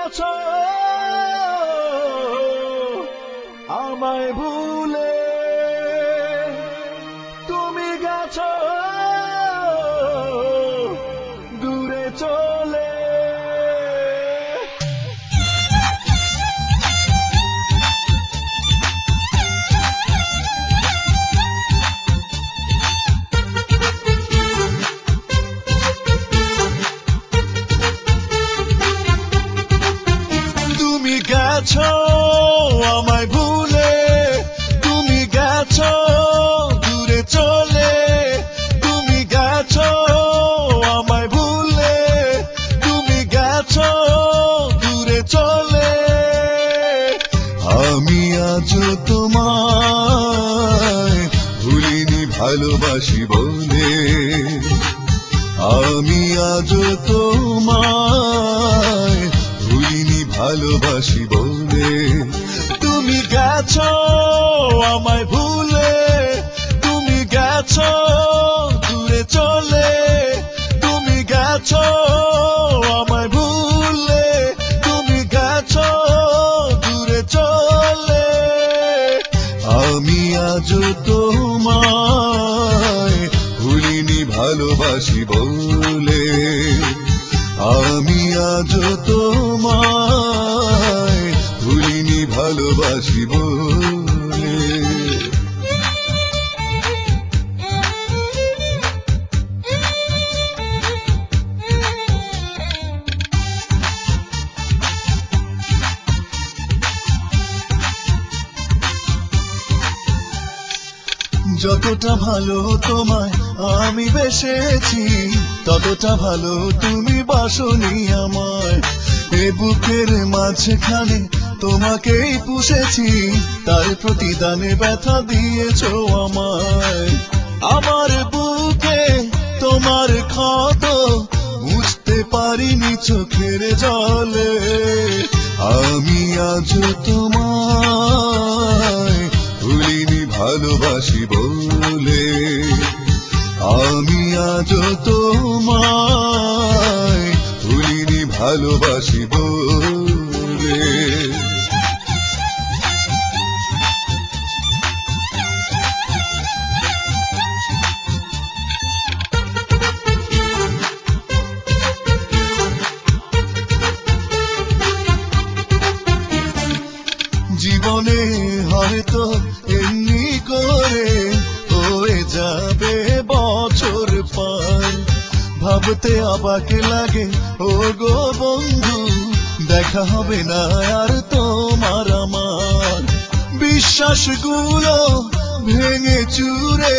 গেছো আমায় ভুলে, তুমি গেছো দূরে চলে। তুমি গেছো আমায় ভুলে, তুমি গেছো দূরে চলে, তুমি গেছো আমায় ভুলে, তুমি গেছো দূরে চলে। আমি আজ তোমায় ভুলিনি ভালোবাসি বলে, আমি আজ তোমায় ভুলিনি ভালোবাসি বলে। তুমি গেছো আমায় ভুলে, তুমি গেছো দূরে চলে, তুমি গেছো আমায় ভুলে, তুমি গেছো দূরে চলে। আমি আজ তোমায় ভুলিনি ভালোবাসি বলে, আমি আজ তোমায় ভুলিনি ভালোবাসি বলে। যতটা ভালো তোমায় আমি বেসেছি, ততটা ভালো তুমি বাসনি আমায়। এ বুকের মাঝখানে তোমাকেই পুষেছি, তার প্রতিদানে ব্যথা দিয়েছো আমায়। আমার বুকে তোমার ক্ষত মুছতে পারিনি চোখের জলে, আমি আজ তোমায় ভুলিনি ভালোবাসি বলে, আমি আজ তোমায় ভুলিনি ভালোবাসি বলে। জীবনে হয়তো এমনি করে হয়ে যাবে বছর পার, ভাবতে অবাক লাগে ও গো বন্ধু, দেখা হবে না আর তোমার আমার। বিশ্বাসগুলো ভেঙে চুরে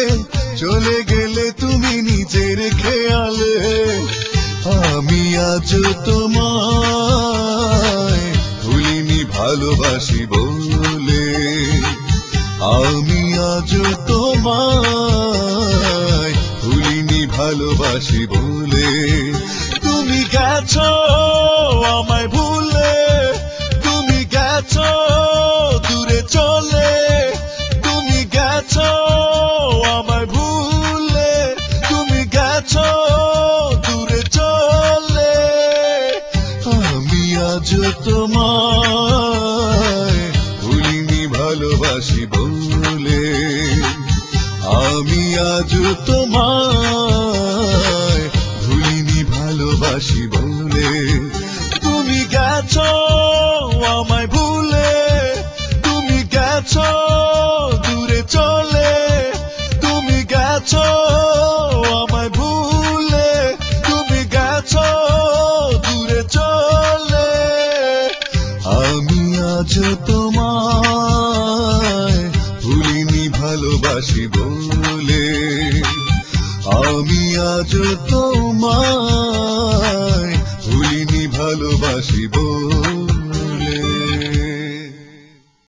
চলে গেলে তুমি নিজের খেয়ালে, আমি আজ তোমায় ভুলিনি ভালোবাসি বলে, আমি আজ তোমায় ভুলিনি ভালোবাসি বলে। তুমি গেছো আমায় ভুলে, তুমি গেছো দূরে চলে, তুমি গেছো আমায় ভুলে, তুমি গেছো দূরে চলে। আমি আজ তোমায় ভুলিনি ভালোবাসি বলে, আমি আজ তোমায় ভুলিনি ভালোবাসি বলে। তুমি গেছো আমায় ভুলে, তুমি গেছো দূরে চলে, তুমি গেছো আমায় ভুলে, তুমি গেছো দূরে চলে। আমি আজ তোমায় ভুলিনি ভালোবাসি বলে, আমি আজ তোমায় ভুলিনি ভালোবাসি বলে।